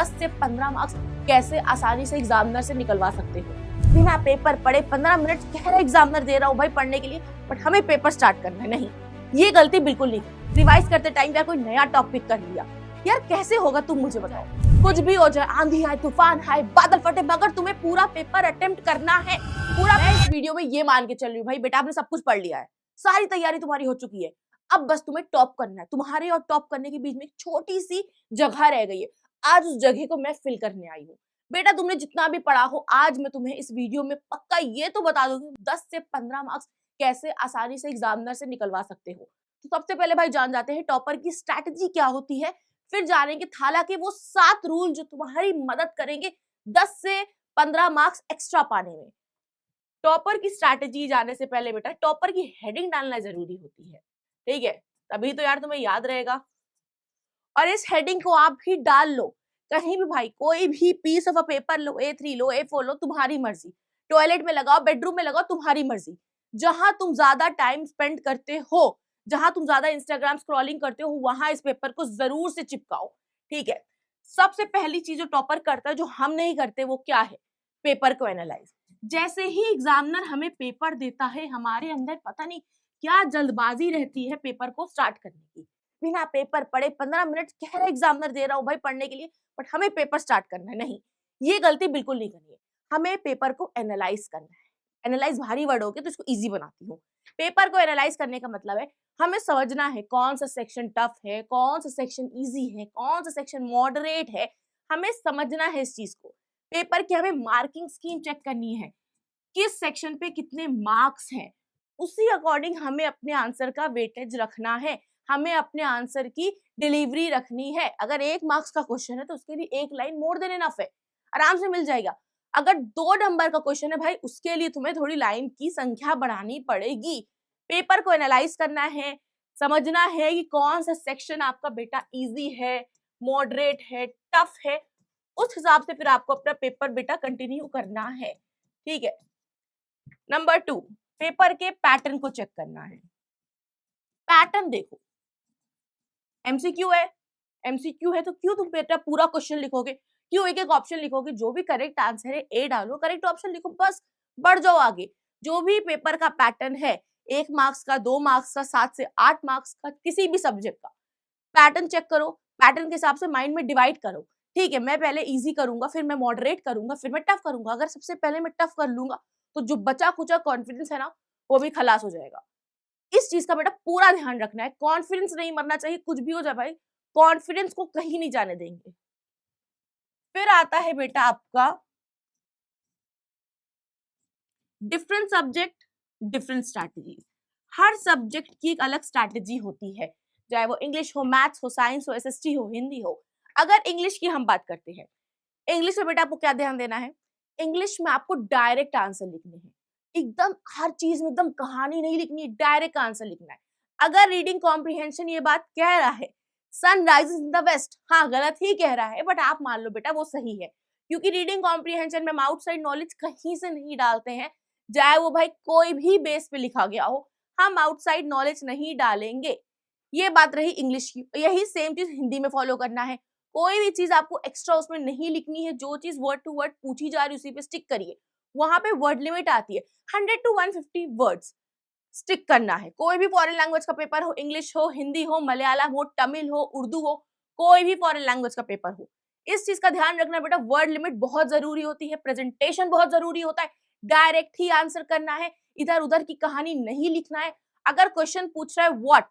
10 से 15 मार्क्स कैसे आसानी से एग्जामिनर से निकलवा सकते हो। बिना पेपर पढ़े 15 मिनट कह रहे एग्जामिनर दे रहा हूँ भाई पढ़ने के लिए, बट हमें पेपर स्टार्ट करना है। नहीं, ये गलती बिल्कुल नहीं करनी। रिवाइज करते टाइम यार कोई नया टॉपिक कर लिया, यार कैसे होगा तुम मुझे बताओ। कुछ भी हो जाए, आंधी आए, तूफान आए, बादल फटे, मगर तुम्हें पूरा पेपर अटेम्प्ट करना है। पूरा मैं इस वीडियो में ये मान के चल रही हूँ भाई बेटा आपने सब कुछ पढ़ लिया है, सारी तैयारी तुम्हारी हो चुकी है, अब बस तुम्हें टॉप करना है। तुम्हारे और टॉप करने के बीच में एक छोटी सी जगह रह गई है, आज उस जगह को मैं फिल करने आई हूँ। बेटा तुमने जितना भी पढ़ा हो, आज मैं तुम्हें इस वीडियो में पक्का ये तो बता दूंगी 10 से 15 मार्क्स कैसे आसानी से एग्जामिनर से निकलवा सकते हो। तो सबसे पहले भाई जान जाते हैं टॉपर की स्ट्रैटेजी क्या होती है, फिर जानेंगे थाला के वो 7 रूल जो तुम्हारी मदद करेंगे 10 से 15 मार्क्स एक्स्ट्रा पाने में। टॉपर की स्ट्रैटेजी जाने से पहले बेटा टॉपर की हेडिंग डालना जरूरी होती है, ठीक है, तभी तो यार तुम्हें याद रहेगा। और इस हेडिंग को आप भी डाल लो कहीं भी भाई, कोई भी पीस ऑफ अ पेपर लो, A3 लो, A4 लो, तुम्हारी मर्जी। टॉयलेट में लगाओ, बेडरूम में लगाओ, तुम्हारी मर्जी। जहां तुम ज्यादा टाइम स्पेंड करते हो, जहां तुम ज्यादा इंस्टाग्राम स्क्रॉलिंग करते हो, वहां इस पेपर को जरूर से चिपकाओ, ठीक है। सबसे पहली चीज जो टॉपर करता है, जो हम नहीं करते, वो क्या है? पेपर को एनालाइज। जैसे ही एग्जामिनर हमें पेपर देता है, हमारे अंदर पता नहीं क्या जल्दबाजी रहती है पेपर को स्टार्ट करने की। बिना पेपर पढ़े 15 मिनट कह रहे एग्जामिनर दे रहा हूँ भाई पढ़ने के लिए, बट हमें पेपर स्टार्ट करना है। नहीं, ये गलती बिल्कुल नहीं करनी है। हमें पेपर को एनालाइज करना है। एनालाइज भारी वर्ड हो गया तो इसको इजी बनाती हूँ। पेपर को एनालाइज करने का मतलब है हमें समझना है कौन सा सेक्शन टफ है, कौन सा सेक्शन इजी है, कौन सा सेक्शन मॉडरेट है। हमें समझना है इस चीज को। पेपर की हमें मार्किंग स्कीम चेक करनी है, किस सेक्शन पे कितने मार्क्स हैं, उसी अकॉर्डिंग हमें अपने आंसर का वेटेज रखना है, हमें अपने आंसर की डिलीवरी रखनी है। अगर 1 मार्क्स का क्वेश्चन है तो उसके लिए 1 लाइन मोर देन इनफ है, आराम से मिल जाएगा। अगर 2 नंबर का क्वेश्चन है भाई, उसके लिए तुम्हें थोड़ी लाइन की संख्या बढ़ानी पड़ेगी। पेपर को एनालाइज करना है, समझना है कि कौन सा सेक्शन आपका बेटा इजी है, मॉडरेट है, टफ है, उस हिसाब से फिर आपको अपना पेपर बेटा कंटिन्यू करना है, ठीक है। नंबर 2, पेपर के पैटर्न को चेक करना है। पैटर्न देखो, एमसीक्यू है, एमसीक्यू है तो क्यों तुम बेटा पूरा क्वेश्चन लिखोगे, क्यों एक एक ऑप्शन लिखोगे? जो भी करेक्ट आंसर है ए डालो, करेक्ट ऑप्शन लिखो, बस बढ़ जाओ आगे। जो भी पेपर का पैटर्न है, 1 मार्क्स का, 2 मार्क्स का, 7 से 8 मार्क्स का, किसी भी सब्जेक्ट का पैटर्न चेक करो, पैटर्न के हिसाब से माइंड में डिवाइड करो, ठीक है। मैं पहले इजी करूंगा, फिर मैं मॉडरेट करूंगा, फिर मैं टफ करूंगा। अगर सबसे पहले मैं टफ कर लूंगा तो जो बचा खुचा कॉन्फिडेंस है ना, वो भी खलास हो जाएगा। इस चीज का बेटा पूरा ध्यान रखना है। कॉन्फिडेंस नहीं मरना चाहिए, कुछ भी हो जाए भाई, कॉन्फिडेंस को कहीं नहीं जाने देंगे। फिर आता है बेटा आपका डिफरेंट सब्जेक्ट डिफरेंट स्ट्रैटेजीज। हर सब्जेक्ट की एक अलग स्ट्रैटेजी होती है, चाहे वो इंग्लिश हो, मैथ्स हो, साइंस हो, एसएसटी हो, हिंदी हो। अगर इंग्लिश की हम बात करते हैं, इंग्लिश में बेटा आपको क्या ध्यान देना है? इंग्लिश में आपको डायरेक्ट आंसर लिखने हैं, एकदम हर चीज में एकदम कहानी नहीं लिखनी है, डायरेक्ट आंसर लिखना है। अगर रीडिंग कॉम्प्रिहेंशन ये बात कह रहा है sun rises in the west, हाँ गलत ही कह रहा है, बट आप मान लो बेटा वो सही है, क्योंकि रीडिंग कॉम्प्रिहेंशन में हम आउटसाइड नॉलेज कहीं से नहीं डालते हैं, चाहे वो भाई कोई भी बेस पे लिखा गया हो, हम आउटसाइड नॉलेज नहीं डालेंगे। ये बात रही इंग्लिश की। यही सेम चीज हिंदी में फॉलो करना है। कोई भी चीज आपको एक्स्ट्रा उसमें नहीं लिखनी है, जो चीज वर्ड टू वर्ड पूछी जा रही है उसी पे स्टिक करिए। वहां पे वर्ड लिमिट आती है 100 to 150 वर्ड्स, स्टिक करना है। कोई भी फॉरेन लैंग्वेज का पेपर हो, इंग्लिश हो, हिंदी हो, मलयालम हो, तमिल हो, उर्दू हो, कोई भी फॉरेन लैंग्वेज का पेपर हो, इस चीज का ध्यान रखना बेटा। वर्ड लिमिट बहुत जरूरी होती है, प्रेजेंटेशन बहुत जरूरी होता है, डायरेक्ट ही आंसर करना है, इधर उधर की कहानी नहीं लिखना है। अगर क्वेश्चन पूछ रहा है व्हाट,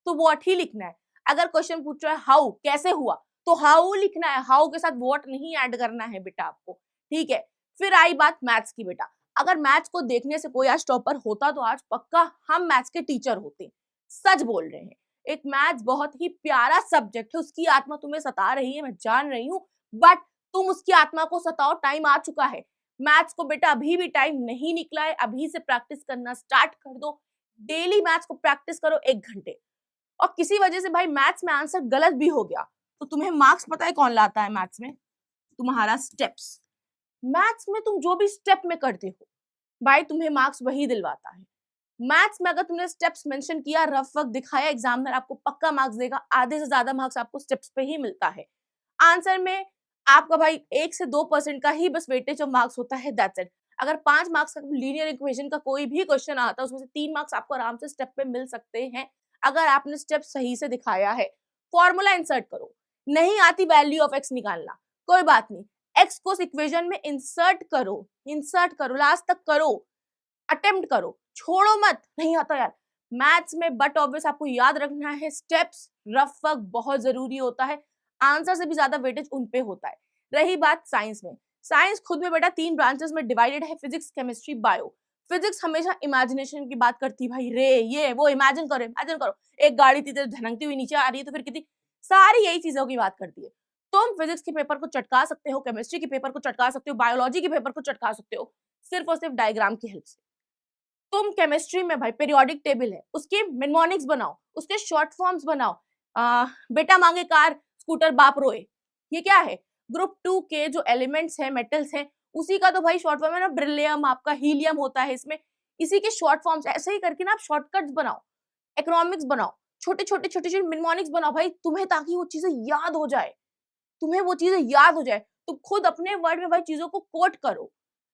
तो व्हाट ही लिखना है। अगर क्वेश्चन पूछ रहा है हाउ, कैसे हुआ, तो हाउ लिखना है, हाउ के साथ व्हाट नहीं ऐड करना है बेटा आपको, ठीक है। फिर आई बात मैथ्स की बेटा। अगर मैथ्स को देखने से कोई आज टॉपर होता तो आज पक्का हम मैथ्स के टीचर होते। सच बोल रहे हैं, एक मैथ्स बहुत ही प्यारा सब्जेक्ट है, उसकी आत्मा तुम्हें सता रही है, मैं जान रही हूँ, बट तुम उसकी आत्मा को सताओ, टाइम आ चुका है। मैथ्स को बेटा अभी भी टाइम नहीं निकला है, अभी से प्रैक्टिस करना स्टार्ट कर दो। डेली मैथ्स को प्रैक्टिस करो 1 घंटे। और किसी वजह से भाई मैथ्स में आंसर गलत भी हो गया तो तुम्हें मार्क्स पता है कौन लाता है मैथ्स में? तुम्हारा स्टेप्स। मैथ्स में तुम जो भी स्टेप में करते हो भाई, तुम्हें मार्क्स वही दिलवाता है। मैथ्स में अगर तुमने स्टेप्स मेंशन किया, रफ वर्क दिखाया, एग्जामिनर आपको पक्का मार्क्स देगा। आधे से ज्यादा मार्क्स आपको स्टेप्स पे ही मिलता है। आंसर में आपका भाई 1 से 2% का ही बस वेटेज ऑफ मार्क्स होता है, दैट्स इट। अगर 5 मार्क्स का लीनियर इक्वेशन का कोई भी क्वेश्चन आता है उसमें से 3 मार्क्स आपको आराम से स्टेप पे मिल सकते हैं, अगर आपने स्टेप सही से दिखाया है। फॉर्मूला इंसर्ट करो, नहीं आती वैल्यू ऑफ एक्स निकालना, कोई बात नहीं, एक्स को उस इक्वेशन में इंसर्ट करो, लास्ट तक करो, अटेम्प्ट करो, छोड़ो मत, नहीं आता यार मैथ्स में। बट ऑब्वियस आपको याद रखना है स्टेप्स, रफ वर्क बहुत जरूरी होता है, आंसर से भी ज्यादा वेटेज उन पे होता है। रही बात साइंस में, साइंस खुद में बेटा 3 ब्रांचेस में डिवाइडेड है, फिजिक्स, केमिस्ट्री, बायो। फिजिक्स हमेशा इमेजिनेशन की बात करती है, भाई रे ये वो इमेजिन करो, एक गाड़ी थी धनकती हुई नीचे आ रही है तो फिर कितनी सारी यही चीजों की बात करती है। तुम फिजिक्स के पेपर को चटका सकते हो, केमिस्ट्री के पेपर को चटका सकते हो, बायोलॉजी के पेपर को चटका सकते हो सिर्फ और सिर्फ डायग्राम की हेल्प से। तुम केमिस्ट्री में भाई पीरियोडिक टेबल है, उसके मेमोनिक्स बनाओ, उसके शॉर्ट फॉर्म्स बनाओ, बेटा मांगे कार स्कूटर बाप रोए, ये क्या है? ग्रुप 2 के जो एलिमेंट्स हैं, मेटल्स हैं, उसी का तो भाई शॉर्ट फॉर्म है ना, ब्रिलियम, आपका हीलियम होता है इसमें, इसी के शॉर्ट फॉर्म्स। ऐसे ही करके ना आप शॉर्टकट्स बनाओ, इकोनॉमिक्स बनाओ, छोटे छोटे मेमोनिक्स बनाओ भाई तुम्हें, ताकि वो चीजें याद हो जाए, तुम खुद अपने वर्ड में भाई चीजों को कोट करो।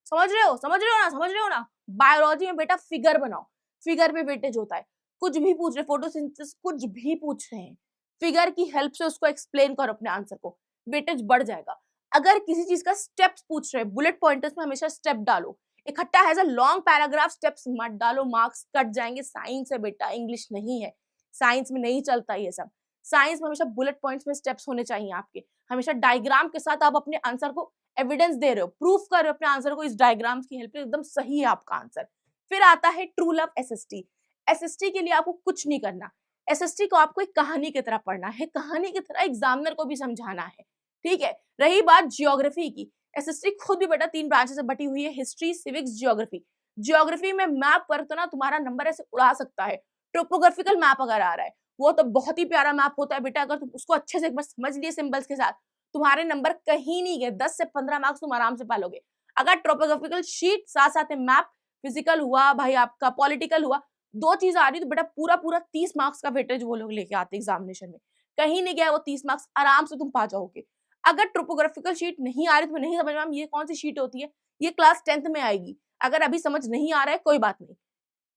समझ रहे हो ना? बायोलॉजी में बेटा फिगर बनाओ, फिगर पे वेटेज होता है, कुछ भी पूछ रहे, फोटोसिंथेसिस कुछ भी पूछ रहे हैं, फिगर की हेल्प से उसको एक्सप्लेन करो अपने आंसर को, वेटेज बढ़ जाएगा। अगर किसी चीज का स्टेप्स पूछ रहे हैं, बुलेट पॉइंटर्स में हमेशा स्टेप डालो, इकट्ठा has a long paragraph, steps मत डालो, मार्क्स कट जाएंगे। साइंस है बेटा, इंग्लिश नहीं है, साइंस में नहीं चलता ये सब। साइंस में हमेशा बुलेट पॉइंट्स में स्टेप्स होने चाहिए आपके, हमेशा डायग्राम के साथ आप अपने आंसर को एविडेंस दे रहे हो, प्रूफ कर रहे हो अपने आंसर को, इस डायग्राम्स की हेल्प से एकदम सही है आपका आंसर। फिर आता है ट्रू लव एसएसटी। एसएसटी के लिए आपको कुछ नहीं करना, एसएसटी को आपको एक कहानी की तरह पढ़ना है, कहानी की तरह एग्जामिनर को भी समझाना है, ठीक है। रही बात ज्योग्राफी की, एसएसटी खुद भी बेटा 3 ब्रांचेस से बटी हुई है, हिस्ट्री, सिविक्स, ज्योग्राफी। ज्योग्राफी में मैप पर तो ना तुम्हारा नंबर ऐसे उड़ा सकता है, टोपोग्राफिकल मैप अगर आ रहा है वो तो बहुत ही प्यारा मैप होता है बेटा, अगर तुम उसको अच्छे से एक बार समझ लिए सिंबल्स के साथ, तुम्हारे नंबर कहीं नहीं गए, 10 से 15 मार्क्स तुम आराम से पालोगे। अगर टोपोग्राफिकल शीट साथ साथ मैप, फिजिकल हुआ भाई, आपका पॉलिटिकल हुआ, 2 चीज आ रही तो बेटा पूरा 30 मार्क्स का वेटेज वो लोग लेके आते एग्जामिनेशन में, कहीं नहीं गया वो 30 मार्क्स आराम से तुम पा जाओगे। अगर टोपोग्राफिकल शीट नहीं आ रही, तुम्हें नहीं समझ में ये कौन सी शीट होती है, ये क्लास 10th में आएगी, अगर अभी समझ नहीं आ रहा है कोई बात नहीं,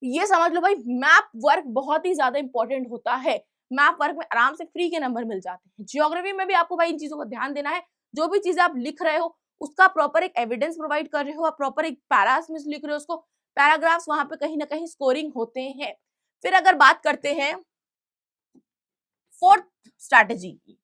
ये समझ लो भाई मैप वर्क बहुत ही ज्यादा इंपॉर्टेंट होता है, मैप वर्क में आराम से फ्री के नंबर मिल जाते हैं। ज्योग्राफी में भी आपको भाई इन चीजों को ध्यान देना है, जो भी चीजें आप लिख रहे हो उसका प्रॉपर एक एविडेंस प्रोवाइड कर रहे हो, आप प्रॉपर एक पैरास में लिख रहे हो उसको, पैराग्राफ्स वहां पे कहीं ना कहीं स्कोरिंग होते हैं। फिर अगर बात करते हैं फोर्थ स्ट्रैटेजी की,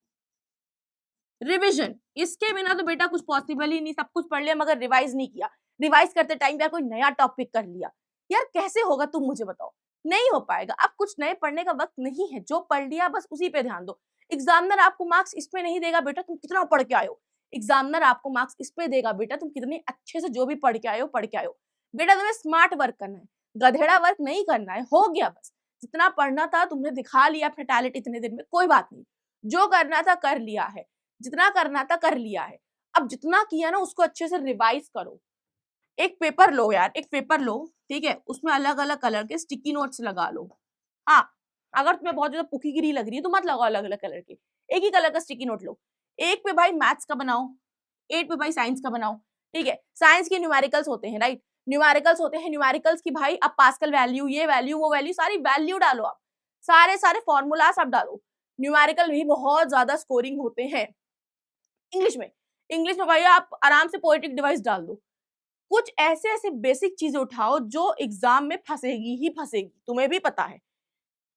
रिविजन। इसके बिना तो बेटा कुछ पॉसिबल ही नहीं, सब कुछ पढ़ लिया मगर रिवाइज नहीं किया, रिवाइज करते टाइम यार कोई नया टॉपिक कर लिया, यार कैसे होगा तुम मुझे बताओ, नहीं हो पाएगा। अब कुछ नए पढ़ने का वक्त नहीं है, जो पढ़ लिया बस उसी पे ध्यान दो। एग्जामिनर आपको मार्क्स इस पे नहीं देगा बेटा तुम कितना पढ़ के आए हो, एग्जामिनर आपको मार्क्स इस पे देगा बेटा तुम कितने अच्छे से जो भी पढ़ के आए हो। बेटा तुम्हें स्मार्ट वर्क करना है, गधेड़ा वर्क नहीं करना है, हो गया बस, जितना पढ़ना था तुमने दिखा लिया अपना टैलेंट इतने दिन में, कोई बात नहीं, जो करना था कर लिया है, जितना करना था कर लिया है, अब जितना किया ना उसको अच्छे से रिवाइज करो। एक पेपर लो यार, एक पेपर लो, ठीक है, उसमें अलग अलग कलर के स्टिकी नोट्स लगा लो। हाँ, अगर तुम्हें बहुत ज्यादा पुकीगिरी लग रही है तो मत लगाओ अलग अलग कलर के, एक ही कलर का स्टिकी नोट लो, एक पे भाई मैथ्स का बनाओ, एक पे भाई साइंस का बनाओ, ठीक है। साइंस के न्यूमेरिकल्स होते हैं, राइट, न्यूमेरिकल्स होते हैं, न्यूमेरिकल्स की भाई अब पास्कल वैल्यू, ये वैल्यू वो वैल्यू, सारी वैल्यू डालो, आप सारे फॉर्मूलास आप डालो। न्यूमेरिकल भी बहुत ज्यादा स्कोरिंग होते हैं। इंग्लिश में भाई आप आराम से पोएटिक डिवाइस डाल दो, कुछ ऐसे बेसिक चीजें उठाओ जो एग्जाम में फंसेगी, तुम्हें भी पता है।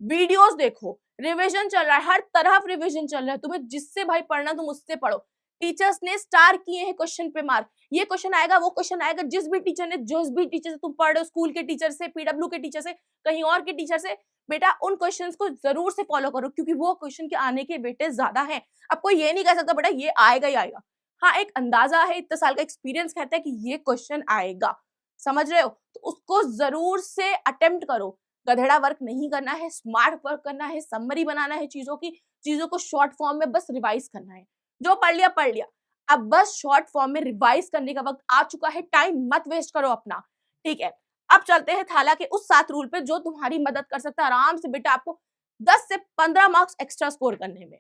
वीडियोस देखो, रिवीजन चल रहा है, हर तरफ रिवीजन चल रहा है, तुम्हें जिससे भाई पढ़ना तुम उससे पढ़ो। टीचर्स ने स्टार किए हैं क्वेश्चन पे मार्क, ये क्वेश्चन आएगा वो क्वेश्चन आएगा, जिस भी टीचर से तुम पढ़ रहे हो, स्कूल के टीचर से, पीडब्ल्यू के टीचर से, कहीं और के टीचर से, बेटा उन क्वेश्चंस को जरूर से फॉलो करो, क्योंकि वो क्वेश्चन के आने के बेटे ज्यादा है। अब कोई ये नहीं कह सकता बेटा ये आएगा ही आएगा, हाँ एक अंदाजा है, इतने साल का एक्सपीरियंस कहता है कि ये क्वेश्चन आएगा, समझ रहे हो, तो उसको जरूर से अटेम्प्ट करो। गधेड़ा वर्क नहीं करना है, स्मार्ट वर्क करना है, समरी बनाना है चीजों की, चीजों को शॉर्ट फॉर्म में बस रिवाइज करना है, जो पढ़ लिया, अब बस शॉर्ट फॉर्म में रिवाइज करने का वक्त आ चुका है, टाइम मत वेस्ट करो अपना, ठीक है। अब चलते हैं थाला के उस 7 रूल पे जो तुम्हारी मदद कर सकता है आराम से बेटा आपको 10 से 15 मार्क्स एक्स्ट्रा स्कोर करने में।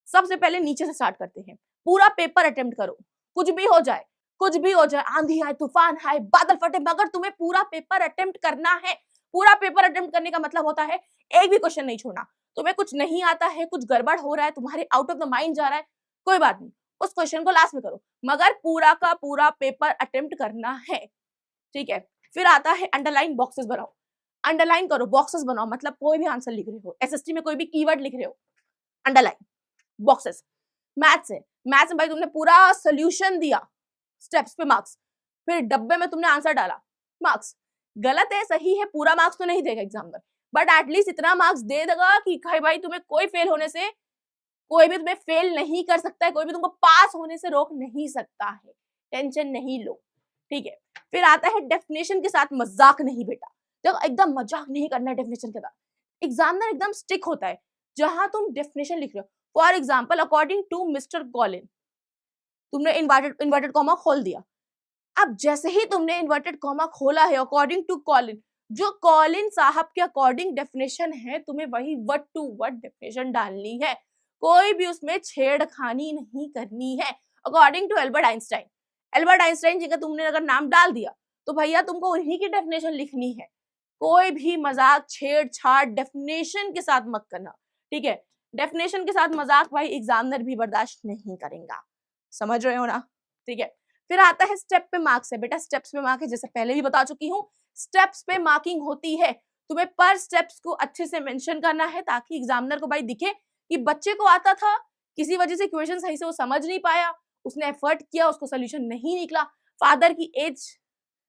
सबसे पहले नीचे से स्टार्ट करते हैं, पूरा पेपर अटेम्प्ट करो, कुछ भी हो जाए, कुछ भी हो जाए, आंधी आए, तूफान आए, बादल फटे, मगर तुम्हें पूरा पेपर अटेम्प्ट करना है। पूरा पेपर अटेम्प्ट करने का मतलब होता है एक भी क्वेश्चन नहीं छोड़ना। तुम्हें कुछ नहीं आता है, कुछ गड़बड़ हो रहा है, तुम्हारे आउट ऑफ द माइंड जा रहा है, कोई बात नहीं, उस क्वेश्चन को लास्ट में करो, मगर पूरा का पूरा पेपर अटेम्प्ट करना है, ठीक है। फिर आता है अंडरलाइन बॉक्सेस बनाओ, अंडरलाइन करो, बॉक्सेस बनाओ, मतलब कोई भी आंसर लिख रहे हो, एसएसटी में कोई भी कीवर्ड लिख रहे हो, अंडरलाइन बॉक्सेस। मैथ्स है, मैथ्स में भाई तुमने पूरा सोल्यूशन दिया, स्टेप्स पे मार्क्स, फिर डब्बे में तुमने आंसर डाला, मार्क्स। गलत है सही है, पूरा मार्क्स तो नहीं देगा एग्जामिनर, बट एटलीस्ट इतना मार्क्स दे देगा कि भाई तुम्हें कोई फेल होने से, कोई भी तुम्हें फेल नहीं कर सकता है, कोई भी तुमको पास होने से रोक नहीं सकता है, टेंशन नहीं लो, ठीक है। फिर आता है डेफिनेशन के साथ मजाक नहीं बेटा, देखो एकदम मजाक नहीं करना है डेफिनेशन के साथ। एग्जामिनर एकदम स्टिक होता है जहां तुम डेफिनेशन लिख रहे हो। For example, according to mister Colin, तुमने इन्वर्टेड कॉमा खोल दिया। अब जैसे ही तुमने इन्वर्टेड कॉमा खोला है, अकॉर्डिंग टू कॉलिन, जो कॉलिन साहब के अकॉर्डिंग डेफिनेशन है, तुम्हें वही वर्ड टू वर्ड डेफिनेशन डालनी है, कोई भी उसमें छेड़खानी नहीं करनी है। According to Albert Einstein, Albert Einstein ji का तुमने अगर नाम डाल दिया तो भैया तुमको उन्हीं की डेफिनेशन लिखनी है, कोई भी मजाक छेड़छाड़ डेफिनेशन के साथ मत करना, ठीक है। डेफिनेशन के साथ मजाक भाई एग्जामिनर भी बर्दाश्त नहीं करेगा, समझ रहे हो ना, ठीक है। फिर आता है स्टेप पे मार्क्स है बेटा, स्टेप्स पे मार्क है, जैसे पहले भी बता चुकी हूँ, स्टेप्स पे मार्किंग होती है, तुम्हें पर स्टेप्स को अच्छे से मेंशन करना है ताकि एग्जामिनर को भाई दिखे कि बच्चे को आता था, किसी वजह से इक्वेशन सही से वो समझ नहीं पाया, उसने एफर्ट किया, उसको सोल्यूशन नहीं निकला, फादर की एज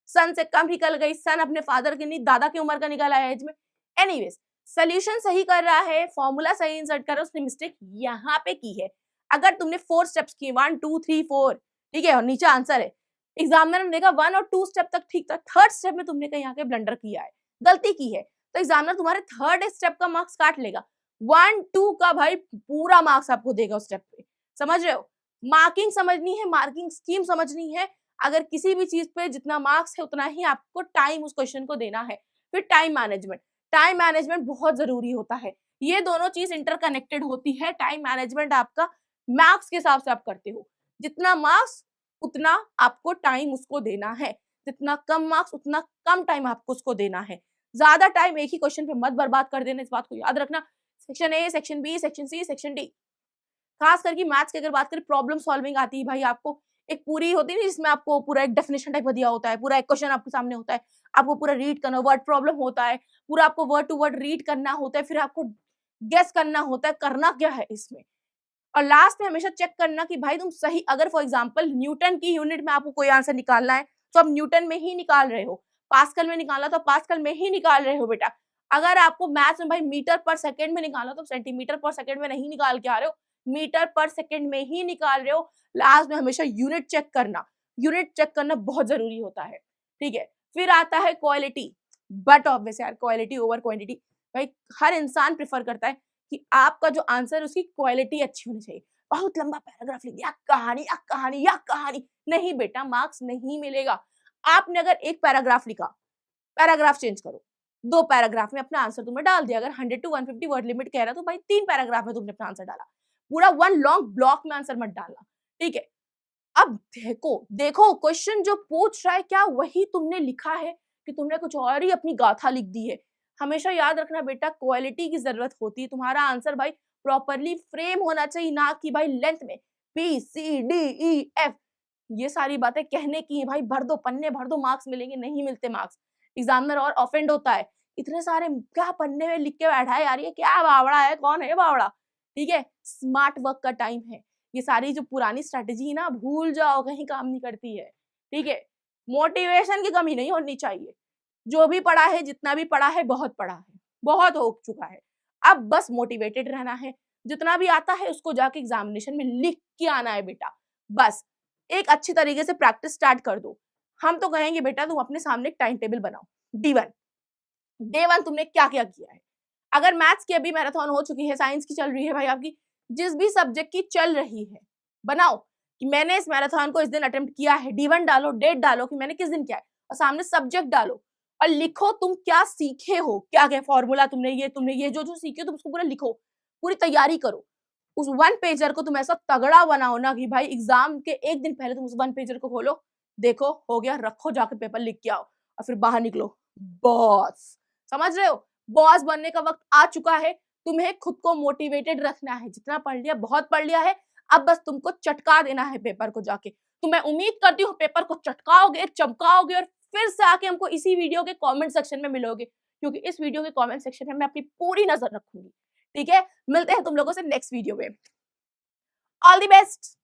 सन से कम निकल गई, सन अपने फादर की नहीं दादा की उम्र का निकल आया एज में, एनीवेज सोल्यूशन सही कर रहा है, फॉर्मूला सही इंसर्ट कर रहा है, उसने मिस्टेक यहाँ पे की है। अगर तुमने 4 स्टेप्स किए 1 2 3 4, ठीक है, और नीचे आंसर है, एग्जामिनर ने देखा 1 और 2 स्टेप तक ठीक था, थर्ड स्टेप में तुमने कहीं आके ब्लंडर किया है, गलती की है, तो एग्जामिनर तुम्हारे थर्ड स्टेप का मार्क्स काट लेगा, 1 2 का भाई पूरा मार्क्स आपको देगा उस स्टेप पे, समझ रहे हो। मार्किंग समझनी है, मार्किंग स्कीम समझनी है, अगर किसी भी चीज पे जितना मार्क्स है उतना ही आपको टाइम उस क्वेश्चन को देना है। फिर टाइम मैनेजमेंट, टाइम मैनेजमेंट बहुत जरूरी होता है, ये दोनों चीज इंटरकनेक्टेड होती है। टाइम मैनेजमेंट आपका मार्क्स के हिसाब से आप करते हो, जितना मार्क्स उतना आपको टाइम उसको देना है, जितना कम मार्क्स उतना कम टाइम आपको उसको देना है। ज्यादा टाइम एक ही क्वेश्चन पे मत बर्बाद कर देना, इस बात को याद रखना। Section A, section B, section C, section D, खास करके मैथ्स की अगर बात करें, प्रॉब्लम सॉल्विंग आती है भाई आपको, एक पूरी होती है ना जिसमें आपको पूरा एक डेफिनेशन टाइप दिया होता है, पूरा एक क्वेश्चन आपके सामने होता है, आपको पूरा रीड करना, वर्ड प्रॉब्लम होता है, पूरा आपको वर्ड टू वर्ड रीड करना होता है, फिर आपको गेस करना होता है करना क्या है इसमें, और लास्ट में हमेशा चेक करना कि भाई तुम सही, अगर फॉर एग्जांपल न्यूटन की यूनिट में आपको कोई आंसर निकालना है तो आप न्यूटन में ही निकाल रहे हो, पास्कल में निकाला तो पास्कल में ही निकाल रहे हो बेटा। अगर आपको मैथ्स में भाई मीटर पर सेकंड में निकाला तो सेंटीमीटर पर सेकंड में नहीं निकाल के आ रहे हो, मीटर पर सेकंड में ही निकाल रहे हो। लास्ट में हमेशा यूनिट चेक करना, यूनिट चेक करना बहुत जरूरी होता है, ठीक है। फिर आता है क्वालिटी, बट ऑब्वियस यार क्वालिटी ओवर क्वांटिटी, भाई हर इंसान प्रेफर करता है कि आपका जो आंसर है उसकी क्वालिटी अच्छी होनी चाहिए। बहुत लंबा पैराग्राफ लिख दिया, कहानी या कहानी या कहानी, नहीं बेटा मार्क्स नहीं मिलेगा। आपने अगर एक पैराग्राफ लिखा, पैराग्राफ चेंज करो, 2 पैराग्राफ में अपना आंसर तुमने डाल दिया, अगर 100 to 150 वर्ड लिमिट कह रहा है तो भाई 3 पैराग्राफ में तुमने अपना आंसर डाला, पूरा 1 लॉन्ग ब्लॉक में आंसर मत डालना, ठीक है। अब देखो क्वेश्चन जो पूछ रहा है क्या वही तुमने लिखा है कि तुमने कुछ और ही अपनी गाथा लिख दी है। हमेशा याद रखना बेटा क्वालिटी की जरूरत होती है, तुम्हारा आंसर भाई प्रॉपरली फ्रेम होना चाहिए, ना कि भाई लेंथ में B C D E F, ये सारी बातें कहने की है भाई, भर दो पन्ने भर दो, मार्क्स मिलेंगे, नहीं मिलते मार्क्स। एग्जामिनर और ऑफेंड होता है, इतने सारे क्या पन्ने में लिख के बैठा है यार, ये क्या बावड़ा है, कौन है बावड़ा, ठीक है। स्मार्ट वर्क का टाइम है, ये सारी जो पुरानी स्ट्रेटेजी है ना भूल जाओ, कहीं काम नहीं करती है, ठीक है। मोटिवेशन की कमी नहीं होनी चाहिए, जो भी पढ़ा है जितना भी पढ़ा है बहुत पढ़ा है, बहुत हो चुका है, अब बस मोटिवेटेड रहना है, जितना भी आता है उसको जाके एग्जामिनेशन में लिख के आना है बेटा, बस एक अच्छी तरीके से प्रैक्टिस स्टार्ट कर दो। हम तो कहेंगे बेटा तुम अपने सामने एक टाइम टेबल बनाओ, डे वन तुमने क्या क्या किया है, अगर मैथ्स की अभी मैराथन हो चुकी है, साइंस की चल रही है भाई आपकी, जिस भी सब्जेक्ट की चल रही है बनाओ कि मैंने इस मैराथन को इस दिन अटेम्प्ट किया है, D1 डालो, डेट डालो कि मैंने किस दिन किया है, और सामने सब्जेक्ट डालो और लिखो तुम क्या सीखे हो, क्या क्या फॉर्मूला तुमने ये जो जो सीखे हो तुम उसको पूरा लिखो, पूरी तैयारी करो। उस वन पेजर को तुम ऐसा तगड़ा बनाओ ना कि भाई एग्जाम के एक दिन पहले तुम उस वन पेजर को खोलो, देखो हो गया, रखो, जाके पेपर लिख के आओ और फिर बाहर निकलो बॉस। समझ रहे हो? बॉस बनने का वक्त आ चुका है। तुम्हें खुद को मोटिवेटेड रखना है। जितना पढ़ लिया बहुत पढ़ लिया है, अब बस तुमको चटका देना है पेपर को जाके। तो मैं उम्मीद करती हूँ पेपर को चटकाओगे, चमकाओगे और फिर से आके हमको इसी वीडियो के कमेंट सेक्शन में मिलोगे, क्योंकि इस वीडियो के कमेंट सेक्शन में मैं अपनी पूरी नजर रखूंगी। ठीक है, मिलते हैं तुम लोगों से नेक्स्ट वीडियो में। All the best.